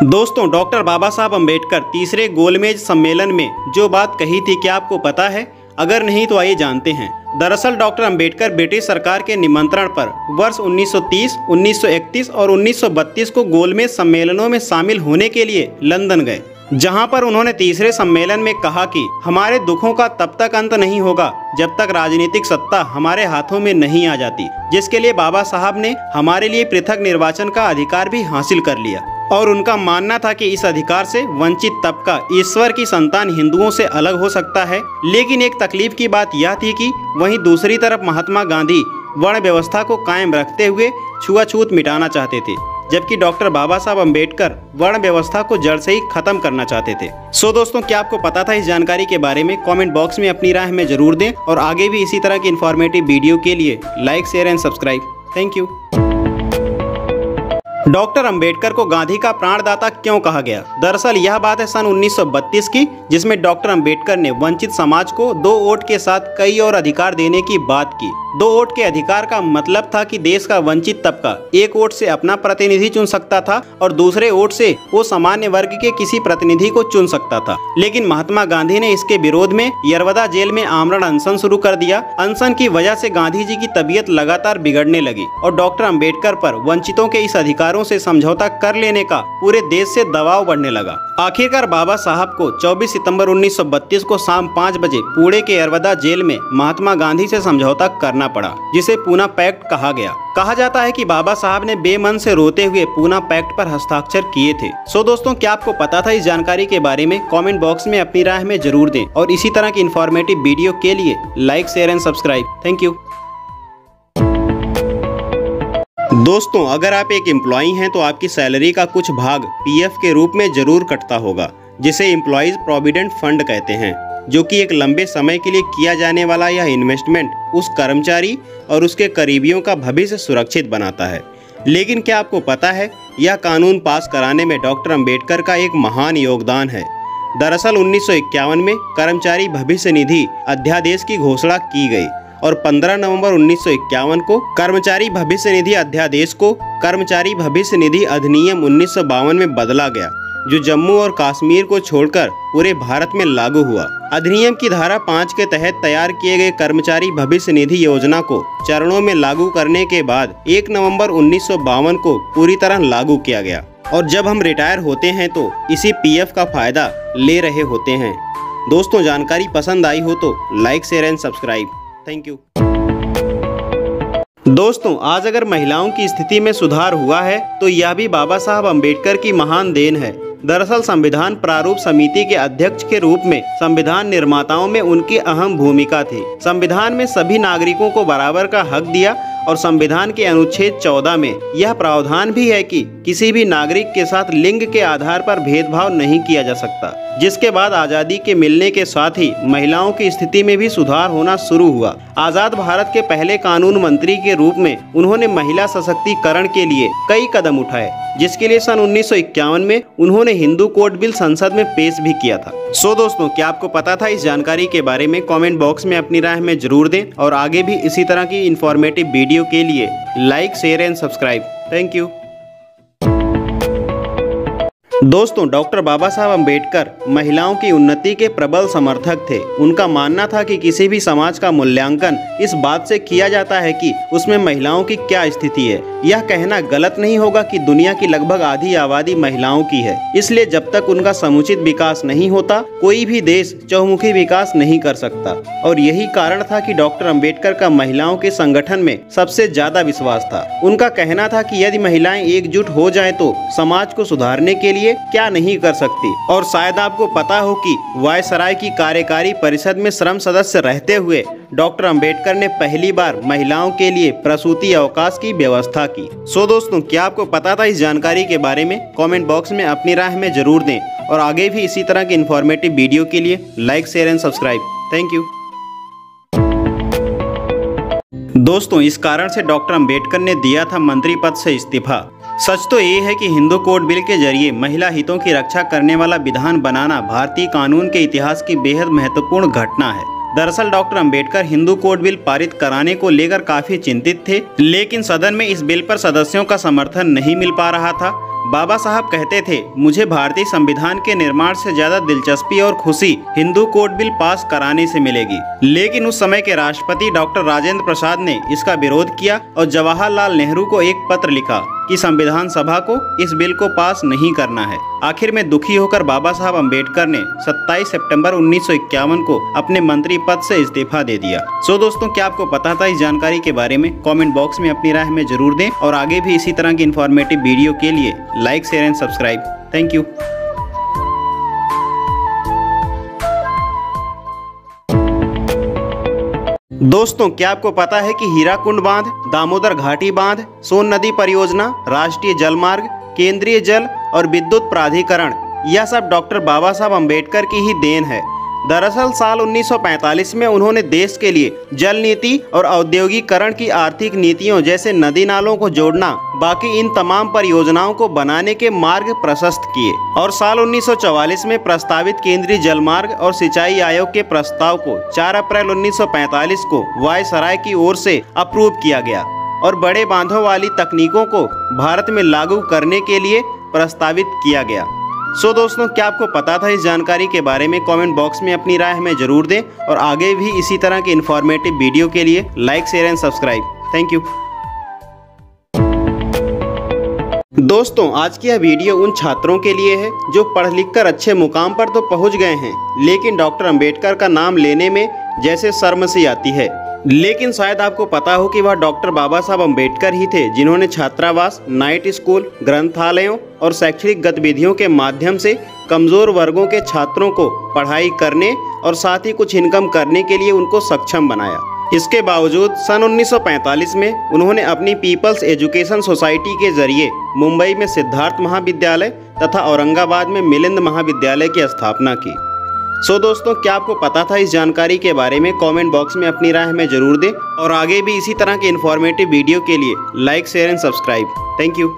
दोस्तों, डॉक्टर बाबा साहब अम्बेडकर तीसरे गोलमेज सम्मेलन में जो बात कही थी, क्या आपको पता है? अगर नहीं तो आइए जानते हैं। दरअसल डॉक्टर अम्बेडकर ब्रिटिश सरकार के निमंत्रण पर वर्ष 1930, 1931 और 1932 को गोलमेज सम्मेलनों में शामिल होने के लिए लंदन गए, जहां पर उन्होंने तीसरे सम्मेलन में कहा कि हमारे दुखों का तब तक अंत नहीं होगा जब तक राजनीतिक सत्ता हमारे हाथों में नहीं आ जाती, जिसके लिए बाबा साहब ने हमारे लिए पृथक निर्वाचन का अधिकार भी हासिल कर लिया। और उनका मानना था कि इस अधिकार से वंचित तबका ईश्वर की संतान हिंदुओं से अलग हो सकता है। लेकिन एक तकलीफ की बात यह थी कि वहीं दूसरी तरफ महात्मा गांधी वर्ण व्यवस्था को कायम रखते हुए छुआछूत मिटाना चाहते थे, जबकि डॉक्टर बाबा साहब अम्बेडकर वर्ण व्यवस्था को जड़ से ही खत्म करना चाहते थे। सो दोस्तों, क्या आपको पता था इस जानकारी के बारे में? कमेंट बॉक्स में अपनी राय हमें जरूर दें और आगे भी इसी तरह की इन्फॉर्मेटिव वीडियो के लिए like, share and subscribe. Thank you. Doctor Ambedkar को गांधी का प्राणदाता क्यों कहा गया? दरअसल यह बात है सन 1932 की, जिसमें डॉक्टर अम्बेडकर ने वंचित समाज को 2 वोट के साथ कई और अधिकार देने की बात की। 2 वोट के अधिकार का मतलब था कि देश का वंचित तबका 1 वोट से अपना प्रतिनिधि चुन सकता था और दूसरे वोट से वो सामान्य वर्ग के किसी प्रतिनिधि को चुन सकता था। लेकिन महात्मा गांधी ने इसके विरोध में यरवदा जेल में आमरण अनशन शुरू कर दिया। अनशन की वजह से गांधी जी की तबीयत लगातार बिगड़ने लगी और डॉक्टर अम्बेडकर पर वंचितों के इस अधिकारों से समझौता कर लेने का पूरे देश से दबाव बढ़ने लगा। आखिरकार बाबा साहब को 24 सितंबर 1932 को शाम 5 बजे पुणे के यरवदा जेल में महात्मा गांधी से समझौता करना पड़ा, जिसे पूना पैक्ट कहा गया। कहा जाता है कि बाबा साहब ने बेमन से रोते हुए पूना पैक्ट पर हस्ताक्षर किए थे। सो दोस्तों, क्या आपको पता था इस जानकारी के बारे में? कमेंट बॉक्स में अपनी राय हमें जरूर दें और इसी तरह की इन्फॉर्मेटिव वीडियो के लिए like, share and subscribe. Thank you. दोस्तों, अगर आप एक एम्प्लॉई हैं तो आपकी सैलरी का कुछ भाग पीएफ के रूप में जरूर कटता होगा, जिसे एम्प्लॉइज प्रोविडेंट फंड कहते हैं, जो कि एक लंबे समय के लिए किया जाने वाला यह इन्वेस्टमेंट उस कर्मचारी और उसके करीबियों का भविष्य सुरक्षित बनाता है। लेकिन क्या आपको पता है, यह कानून पास कराने में डॉक्टर अम्बेडकर का एक महान योगदान है। दरअसल 1951 में कर्मचारी भविष्य निधि अध्यादेश की घोषणा की गई और 15 नवंबर 1951 को कर्मचारी भविष्य निधि अध्यादेश को कर्मचारी भविष्य निधि अधिनियम 1952 में बदला गया, जो जम्मू और कश्मीर को छोड़कर पूरे भारत में लागू हुआ। अधिनियम की धारा 5 के तहत तैयार किए गए कर्मचारी भविष्य निधि योजना को चरणों में लागू करने के बाद 1 नवंबर 1952 को पूरी तरह लागू किया गया और जब हम रिटायर होते हैं तो इसी पीएफ का फायदा ले रहे होते हैं। दोस्तों, जानकारी पसंद आई हो तो like, share and subscribe. Thank you. दोस्तों, आज अगर महिलाओं की स्थिति में सुधार हुआ है तो यह भी बाबा साहब अम्बेडकर की महान देन है। दरअसल संविधान प्रारूप समिति के अध्यक्ष के रूप में संविधान निर्माताओं में उनकी अहम भूमिका थी। संविधान में सभी नागरिकों को बराबर का हक दिया और संविधान के अनुच्छेद 14 में यह प्रावधान भी है कि किसी भी नागरिक के साथ लिंग के आधार पर भेदभाव नहीं किया जा सकता, जिसके बाद आज़ादी के मिलने के साथ ही महिलाओं की स्थिति में भी सुधार होना शुरू हुआ। आज़ाद भारत के पहले कानून मंत्री के रूप में उन्होंने महिला सशक्तिकरण के लिए कई कदम उठाए, जिसके लिए सन 1951 में उन्होंने हिंदू कोड बिल संसद में पेश भी किया था। सो दोस्तों, क्या आपको पता था इस जानकारी के बारे में? कमेंट बॉक्स में अपनी राय हमें जरूर दें और आगे भी इसी तरह की इन्फॉर्मेटिव वीडियो के लिए like, share and subscribe. Thank you. दोस्तों, डॉक्टर बाबा साहब अम्बेडकर महिलाओं की उन्नति के प्रबल समर्थक थे। उनका मानना था कि किसी भी समाज का मूल्यांकन इस बात से किया जाता है कि उसमें महिलाओं की क्या स्थिति है। यह कहना गलत नहीं होगा कि दुनिया की लगभग आधी आबादी महिलाओं की है, इसलिए जब तक उनका समुचित विकास नहीं होता कोई भी देश चहुमुखी विकास नहीं कर सकता। और यही कारण था कि डॉक्टर अम्बेडकर का महिलाओं के संगठन में सबसे ज्यादा विश्वास था। उनका कहना था कि यदि महिलाएं एकजुट हो जाएं तो समाज को सुधारने के लिए क्या नहीं कर सकती। और शायद आपको पता हो कि वायसराय की कार्यकारी परिषद में श्रम सदस्य रहते हुए डॉक्टर अम्बेडकर ने पहली बार महिलाओं के लिए प्रसूति अवकाश की व्यवस्था की। सो दोस्तों, क्या आपको पता था इस जानकारी के बारे में? कमेंट बॉक्स में अपनी राय हमें जरूर दें और आगे भी इसी तरह की इन्फॉर्मेटिव वीडियो के लिए like, share and subscribe. Thank you. दोस्तों, इस कारण से डॉक्टर अम्बेडकर ने दिया था मंत्री पद से इस्तीफा। सच तो ये है कि हिंदू कोड बिल के जरिए महिला हितों की रक्षा करने वाला विधान बनाना भारतीय कानून के इतिहास की बेहद महत्वपूर्ण घटना है। दरअसल doctor Ambedkar Hindu code bill पारित कराने को लेकर काफी चिंतित थे, लेकिन सदन में इस बिल पर सदस्यों का समर्थन नहीं मिल पा रहा था। बाबा साहब कहते थे, मुझे भारतीय संविधान के निर्माण से ज्यादा दिलचस्पी और खुशी हिंदू कोड बिल पास कराने से मिलेगी। लेकिन उस समय के राष्ट्रपति डॉक्टर राजेंद्र प्रसाद ने इसका विरोध किया और जवाहरलाल नेहरू को एक पत्र लिखा कि संविधान सभा को इस बिल को पास नहीं करना है। आखिर में दुखी होकर बाबा साहब अम्बेडकर ने 27 सितंबर 1951 को अपने मंत्री पद से इस्तीफा दे दिया। सो दोस्तों, क्या आपको पता था इस जानकारी के बारे में? कमेंट बॉक्स में अपनी राय हमें जरूर दें और आगे भी इसी तरह की इन्फॉर्मेटिव वीडियो के लिए like, share and subscribe. Thank you. दोस्तों, क्या आपको पता है कि हीराकुंड बांध, दामोदर घाटी बांध, सोन नदी परियोजना, राष्ट्रीय जलमार्ग, केंद्रीय जल और विद्युत प्राधिकरण, यह सब डॉक्टर बाबा साहब अम्बेडकर की ही देन है। दरअसल साल 1945 में उन्होंने देश के लिए जल नीति और औद्योगिकरण की आर्थिक नीतियों जैसे नदी नालों को जोड़ना, बाकी इन तमाम परियोजनाओं को बनाने के मार्ग प्रशस्त किए और साल 1944 में प्रस्तावित केंद्रीय जलमार्ग और सिंचाई आयोग के प्रस्ताव को 4 अप्रैल 1945 को वायसराय की ओर से अप्रूव किया गया और बड़े बांधों वाली तकनीकों को भारत में लागू करने के लिए प्रस्तावित किया गया। सो दोस्तों, क्या आपको पता था इस जानकारी के बारे में? कमेंट बॉक्स में अपनी राय हमें जरूर दें और आगे भी इसी तरह के इन्फॉर्मेटिव वीडियो के लिए like, share and subscribe. Thank you. दोस्तों, आज की यह वीडियो उन छात्रों के लिए है जो पढ़ लिख कर अच्छे मुकाम पर तो पहुंच गए हैं, लेकिन डॉक्टर अंबेडकर का नाम लेने में जैसे शर्म सी आती है। लेकिन शायद आपको पता हो कि वह डॉक्टर बाबा साहब अम्बेडकर ही थे जिन्होंने छात्रावास, नाइट स्कूल, ग्रंथालयों और शैक्षणिक गतिविधियों के माध्यम से कमजोर वर्गों के छात्रों को पढ़ाई करने और साथ ही कुछ इनकम करने के लिए उनको सक्षम बनाया। इसके बावजूद सन 1945 में उन्होंने अपनी पीपल्स एजुकेशन सोसाइटी के जरिए मुंबई में सिद्धार्थ महाविद्यालय तथा औरंगाबाद में मिलिंद महाविद्यालय की स्थापना की। सो दोस्तों, क्या आपको पता था इस जानकारी के बारे में? कमेंट बॉक्स में अपनी राय हमें जरूर दें और आगे भी इसी तरह के इन्फॉर्मेटिव वीडियो के लिए like, share and subscribe. Thank you.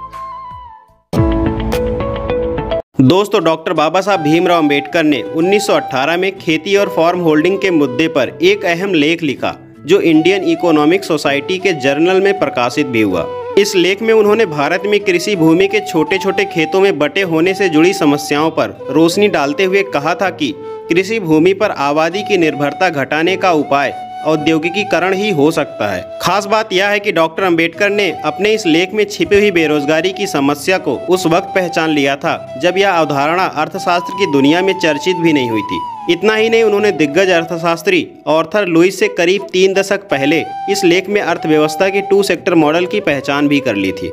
दोस्तों, डॉक्टर बाबा साहब भीमराव अम्बेडकर ने 1918 में खेती और फार्म होल्डिंग के मुद्दे पर एक अहम लेख लिखा जो इंडियन इकोनॉमिक सोसाइटी के जर्नल में प्रकाशित भी हुआ। इस लेख में उन्होंने भारत में कृषि भूमि के छोटे छोटे खेतों में बटे होने से जुड़ी समस्याओं पर रोशनी डालते हुए कहा था कि कृषि भूमि पर आबादी की निर्भरता घटाने का उपाय औद्योगिकीकरण ही हो सकता है। खास बात यह है कि डॉक्टर अंबेडकर ने अपने इस लेख में छिपी हुई बेरोजगारी की समस्या को उस वक्त पहचान लिया था जब यह अवधारणा अर्थशास्त्र की दुनिया में चर्चित भी नहीं हुई थी। इतना ही नहीं, उन्होंने दिग्गज अर्थशास्त्री आर्थर लुईस से करीब 3 दशक पहले इस लेख में अर्थव्यवस्था की 2 सेक्टर मॉडल की पहचान भी कर ली थी।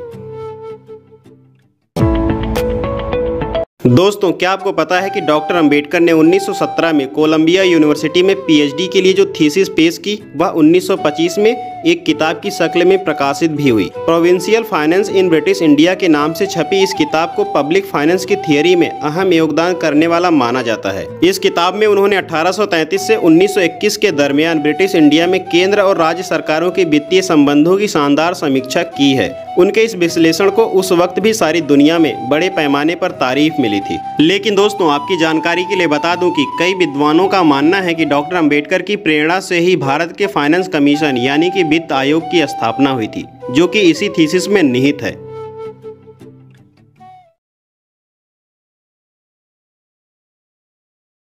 दोस्तों, क्या आपको पता है कि डॉक्टर अंबेडकर ने 1917 में कोलंबिया यूनिवर्सिटी में पीएचडी के लिए जो थीसिस पेश की वह 1925 में एक किताब की शक्ल में प्रकाशित भी हुई। Provincial finance in British India के नाम से छपी इस किताब को पब्लिक फाइनेंस की थियरी में अहम योगदान करने वाला माना जाता है। इस किताब में उन्होंने 1833 से 1921 के दरमियान ब्रिटिश इंडिया में केंद्र और राज्य सरकारों के वित्तीय संबंधों की शानदार समीक्षा की है। उनके इस विश्लेषण को उस वक्त भी सारी दुनिया में बड़े पैमाने पर तारीफ मिली थी। लेकिन दोस्तों, आपकी जानकारी के लिए बता दूं कि कई विद्वानों का मानना है कि डॉक्टर अंबेडकर की प्रेरणा से ही भारत के फाइनेंस कमीशन यानी कि वित्त आयोग की स्थापना हुई थी, जो कि इसी थीसिस में निहित है।